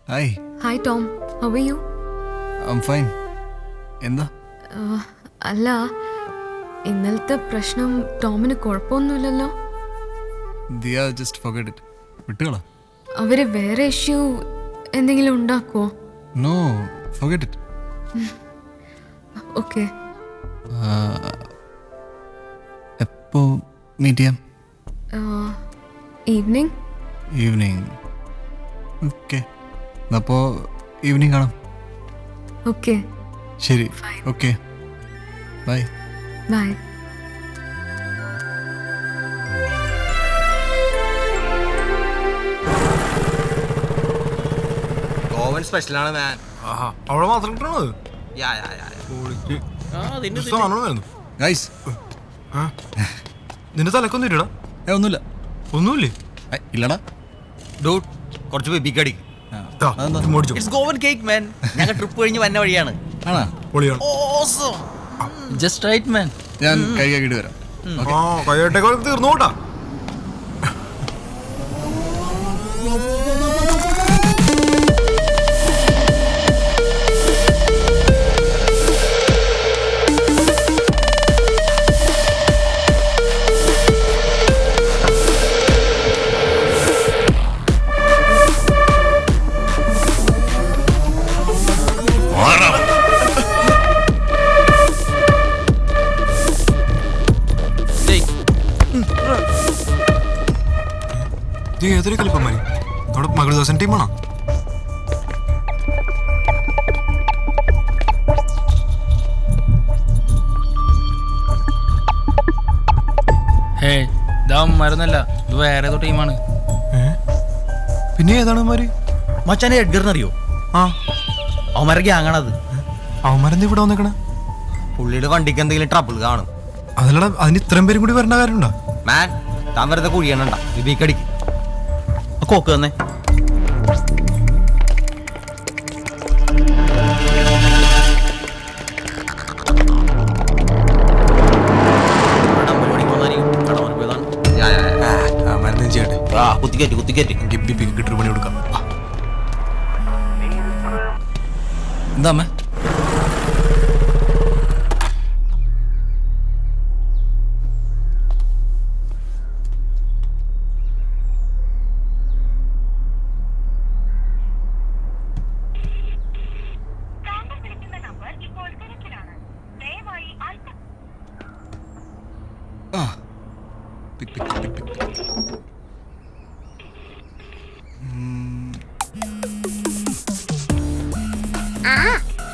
Hi. Hi Tom, how are you? I am fine. എന്താ? അല്ല, ഇന്നലത്തെ പ്രശ്നം ടോമിന് കുഴപ്പമൊന്നുമില്ലല്ലോ? Diya just forget it. വിട്ടുകളാ. അവര് വേറെ ഇഷ്യൂ എന്തെങ്കിലും ഉണ്ടാക്കുമോ? No, forget it. ഓക്കെ. എപ്പോ മീറ്റ് ചെയ്യാം? ഈവനിങ്. ഈവനിങ്. ഓക്കെ, അപ്പോൾ ഈവനിങ് കാണാം. ഓക്കെ ശരി. Okay, bye. ബൈ. ഓവൻ സ്പെഷ്യലാണ് മാൻ. അവിടെ മാത്രം കിട്ടണത് ഗൈസ്, നിന്റെ തലക്കൊന്നും ഇല്ലടാ? ഒന്നുമില്ല. ഒന്നുമില്ലേ? ഇല്ലടാ. ഡൂട്ട് കുറച്ച് ബേബിക്കടി. It's Goan cake man. ഞങ്ങൾ ട്രിപ്പ് കഴിഞ്ഞ് വന്ന വഴിയാണ്. ആണോ? പൊളിയാണ്. Just right man. ഞാൻ കൈകാക്കിട്ട് വരാം. കൈയ്യട്ടേക്കോ തീർന്നു കൂട്ടാ. ഏതൊരു കളിപ്പന്മാര് നമ്മുടെ മകൾദാസൻ ടീമാണോ? മരുന്നല്ല, ഇത് വേറെ ഏതോ ടീമാണ്. പിന്നെ ഏതാണ് അവന്മാര്? മച്ചാനെ എഡ്ഗറിനറിയോ? ആ, അവന്മാരെ ഗ്യാങ്ങാണത്. അവന്മാരെന്താ ഇവിടെ വന്നേക്കണേ? പുള്ളിയുടെ വണ്ടിക്ക് എന്തെങ്കിലും ട്രബിൾ കാണും. അതല്ലടാ, അതിന് ഇത്രയും പേരും കൂടി വരേണ്ട കാര്യമുണ്ടോ? മാൻ, താൻ വെറുതെ കുഴിയണണ്ട. ബേബിക്കടിക്ക് കോക്ക് തന്നെ. മരുന്ന് ചെയ്യട്ടെ. കുത്തിക്കയറ്റി കിട്ടൊരു പണി കൊടുക്കാം. എന്താ അമ്മേ?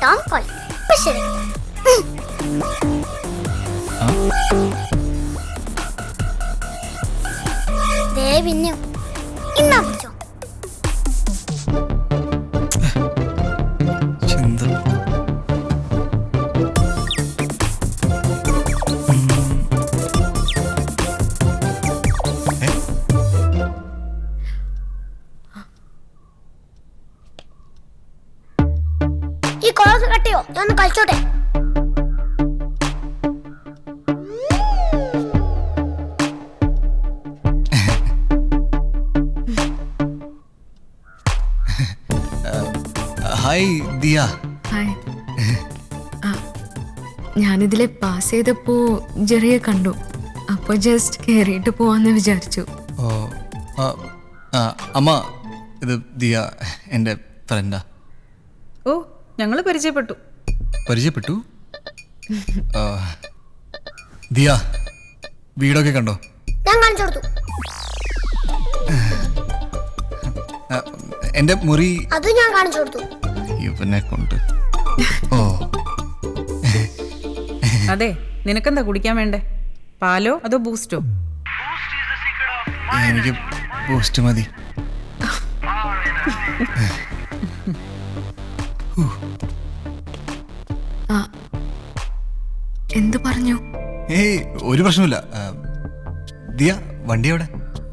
Tom call. ശരി. പിന്നെ ഇന്നാ പിടിച്ചോ. ഈ കോളസ് കട്ടിയോ? ഞാൻ കളിച്ചോട്ടെ. ഹായ് ദിയ. ഹായ്. ഞാനിതിലെ പാസ് ചെയ്തപ്പോ ജെറിയെ കണ്ടു. അപ്പൊ ജസ്റ്റ് കയറിയിട്ട് പോവാന്ന് വിചാരിച്ചു. ഓ, അമ്മ, ഇത് ദിയ എൻ്റെ ഫ്രണ്ടാ. ഓ, ഞങ്ങള് പരിചയപ്പെട്ടു. പരിചയപ്പെട്ടു? ദിയ, വീടൊക്കെ കണ്ടോ? ഞാൻ കാണിച്ചു കൊടുത്തു. എൻ്റെ മുറി അത് ഞാൻ കാണിച്ചു കൊടുത്തു. ഇവനെ കൊണ്ട്. ഓ, അതെ, നിനക്കെന്താ കുടിക്കാൻ വേണ്ടേ? പാലോ അതോ ബൂസ്റ്റോ? എനിക്ക് ബൂസ്റ്റ് മതി. എന്ത് പറഞ്ഞു? ഏയ്, ഒരു പ്രശ്നമില്ല. ദിയ, വണ്ടി എവിടെ?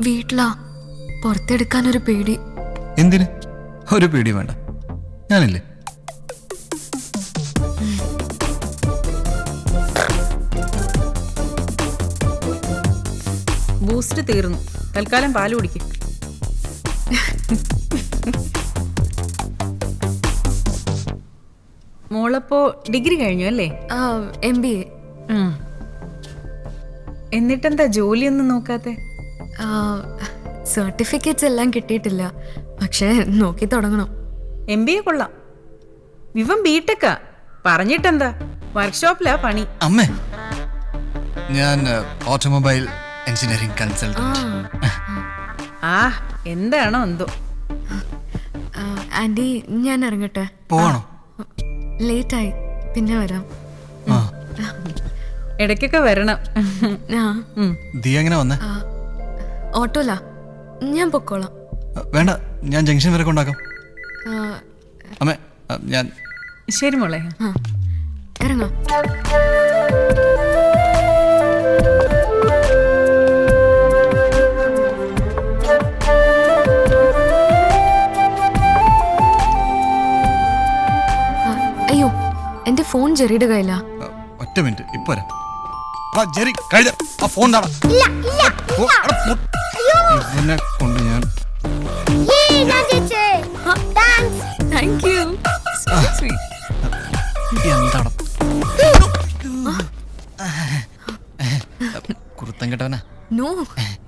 വീട്ടിലാ. പുറത്തെടുക്കാൻ ഒരു പേടി. എന്തിന്? ഒരു പേടി വേണ്ട, ഞാനില്ലേ. ബൂസ്റ്റ് തീർന്നു. തൽക്കാലം പാല് കുടിക്കും. മോളപ്പോ ഡിഗ്രി കഴിഞ്ഞു അല്ലേ? MBA. ഉം. എന്നിട്ടെന്താ ജോലിയൊന്നും നോക്കാത്തെ? സർട്ടിഫിക്കറ്റ്സ് എല്ലാം കിട്ടിയിട്ടില്ല, പക്ഷെ നോക്കി തുടങ്ങണം. MBA കൊള്ളാം. വിവൻ ബിടെക്കാ. പറഞ്ഞിട്ടെന്താ, വർക്ക്ഷോപ്പിലാ പണി. അമ്മേ, ഞാൻ ഓട്ടോമൊബൈൽ എഞ്ചിനീയറിംഗ് കൺസൾട്ടന്റ്. ആ എന്താണോ എന്തോ. ആൻറ്റി, ഞാൻ ഇറങ്ങട്ടെ. പോവാണോ? ലേറ്റായി, പിന്നെ വരാം. ആ, ഇടയ്ക്കൊക്കെ വരണം. ആ, ദിയ എങ്ങനെ വന്നേ? ഓട്ടോലാ, ഞാൻ പൊക്കോളാം. വേണ്ട, ഞാൻ ജംഗ്ഷൻ വരെ കൊണ്ടാക്കാം. ആ, അമ്മേ, ഞാൻ ശരി മോളെ. ആ, ഇറങ്ങാം. അയ്യോ, എന്റെ ഫോൺ ജെറിയുടെ കയ്യിലാ. ഒറ്റ മിനിറ്റ്, ഇപ്പൊ വരാം. ആ, ജെറി, കഴുത, ആ ഫോൺ താടാ. ഇല്ല ഇല്ല ഇവനെ കൊണ്ട് ഞാൻ ഞാൻ ജയിച്ചേ. താങ്ക്സ്. Thank you. എന്താണ് കുറുത്തം കേട്ടവനാ? No,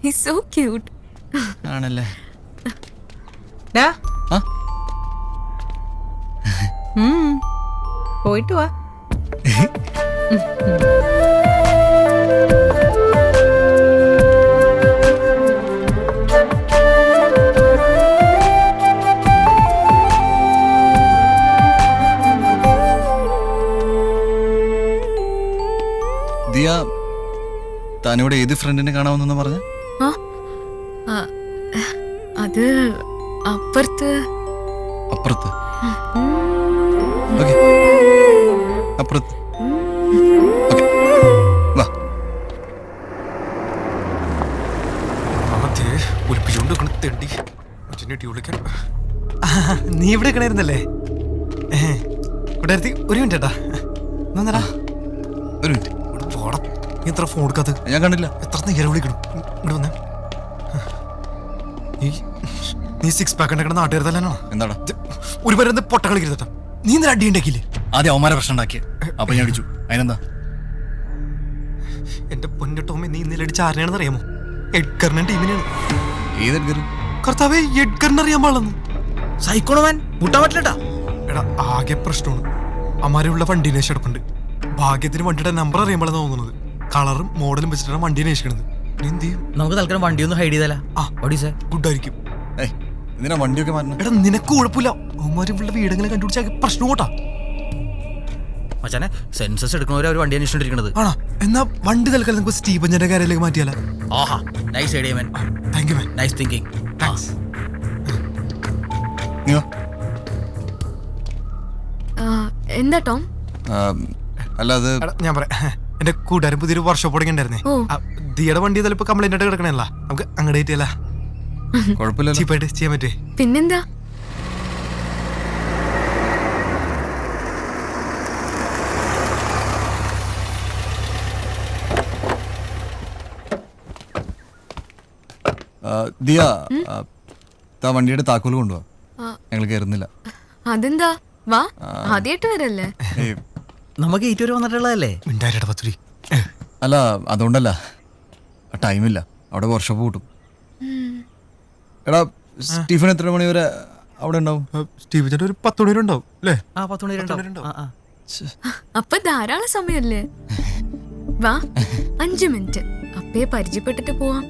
he's so cute. ആണല്ലേ? ഡാ, ആ, പോയിട്ട് വാ. ദിയ, താനിവിടെ ഏത് ഫ്രണ്ടിനെ കാണാമെന്നു പറഞ്ഞ? ആ, അത് അപ്പുറത്ത്. അപ്പുറത്ത്? ഓക്കെ, അപ്പുറത്ത്. ഓക്കെ, വാ. നീ ഇവിടെ നിൽക്കണായിരുന്നല്ലേ? കൂട്ടുകാരത്തി, ഒരു മിനിറ്റ് ഏട്ടാ. എന്നാ ഒരു മിനിറ്റ്. പോടാ, നീ എത്ര ഫോൺ എടുക്കാത്ത? ഞാൻ കണ്ടില്ല. എത്ര നേരം വിളിക്കണം. ഇവിടെ വന്നേ. നീ 6 പാക്ക് ഉണ്ടാക്കണ നാട്ടുകാർ തന്നെയാണോ? എന്താടാ? ഒരു പേരെന്ത് പൊട്ട കളിക്കരുതട്ടാ. നീ ഇന്നലെ അടി ഉണ്ടാക്കിയില്ലേ? ആദ്യം അവന്മാരെ പ്രശ്നം ഉണ്ടാക്കിയ, അപ്പൊ ഞാൻ അടിച്ചു. അതിനെന്താ? എന്റെ പൊന്നു ടോമി, നീ ഇന്നലെ അടിച്ച ആരെയാണെന്ന് അറിയാമോ? എഡ്ഗറിന്റെ ടീമിനെയാണ്. ഏത് എടുക്കരും? കർത്താവേ, എഡ്ഗറിനെ അറിയാൻ പാടില്ലെന്ന്. സൈക്കോണവൻ മുട്ടാൻ പറ്റില്ലട്ടാ. എടാ, ആകെ പ്രശ്നമാണ്. അമ്മാരുള്ള വണ്ടി അന്വേഷിച്ചെടുപ്പുണ്ട്. ഭാഗ്യത്തിന് വണ്ടിയുടെ നമ്പർ അറിയാൻ പാടില്ലെന്ന് തോന്നുന്നത്. കളറും മോഡലും വെച്ചിട്ടാണ് വണ്ടി അന്വേഷിക്കണത്. എന്ത് ചെയ്യും? നമുക്ക് തൽക്കാലം വണ്ടി ഒന്ന് ഹൈഡ് ചെയ്താലാ? ഗുഡ് ആയിരിക്കും. ഏയ്, എന്തിനാ വണ്ടിയൊക്കെ മാറ്റണം? എടാ, നിനക്ക് കുഴപ്പമില്ല. അവന്മാരുള്ള വീടെങ്ങനെ കണ്ടുപിടിച്ചാൽ പ്രശ്നം കൂട്ടാ. മച്ചാനെ, സെൻസസ് എടുക്കണവരെ അവർ വണ്ടി അന്വേഷിച്ചോണ്ടിരിക്കണത്. ആണോ? എന്നാ വണ്ടി തൽക്കാലം നമുക്ക് സ്റ്റീഫഞ്ചന്റെ കാര്യത്തിലേക്ക് മാറ്റിയാലോ? ആഹാ, nice idea man. Thank you man. Nice thinking. നീ വാ. എന്താ ടോം? അല്ല, അത് എടാ, ഞാൻ പറയാം. എന്റെ കൂട്ടുകാരൻ പുതിയൊരു വർക്ക്ഷോപ്പ് തുടങ്ങിണ്ടായിരുന്നേ. ഓ. ദിയുടെ വണ്ടി ചിലപ്പോ കംപ്ലൈന്റ് ആയിട്ട് കിടക്കണല്ല. നമുക്ക് അങ്ങോട്ട് ചെയ്യല്ല, കുഴപ്പമില്ല. ചീപ്പായിട്ട് ചെയ്യാൻ പറ്റേ? പിന്നെന്താ? ദിയ, താ വണ്ടിയുടെ താക്കോല് കൊണ്ടുപോവാ. ഞങ്ങൾ കയറുന്നില്ല. അതെന്താ? വാ, ആദ്യമായിട്ട് വരല്ലേ? ഏയ്, നമുക്ക് ഏറ്റവും വന്നിട്ടുള്ളതല്ലേ? മിണ്ടായിരടാ പത്തുരി. അല്ല, അതുകൊണ്ടല്ല, ടൈമില്ല. അവിടെ വർക്ക്ഷോപ്പ് കൂട്ടും. എടാ, സ്റ്റീഫൻ എത്ര മണി വരെ അവിടെ ഉണ്ടാവും? സ്റ്റീഫൻ ഒരു 10 മണി വരെ ഉണ്ടാവും അല്ലേ? 10 മണി വരെ ഉണ്ടാവും. അപ്പൊ ധാരാളം സമയല്ലേ? വാ, 5 മിനിറ്റ് അപ്പേ പരിചയപ്പെട്ടിട്ട് പോവാം.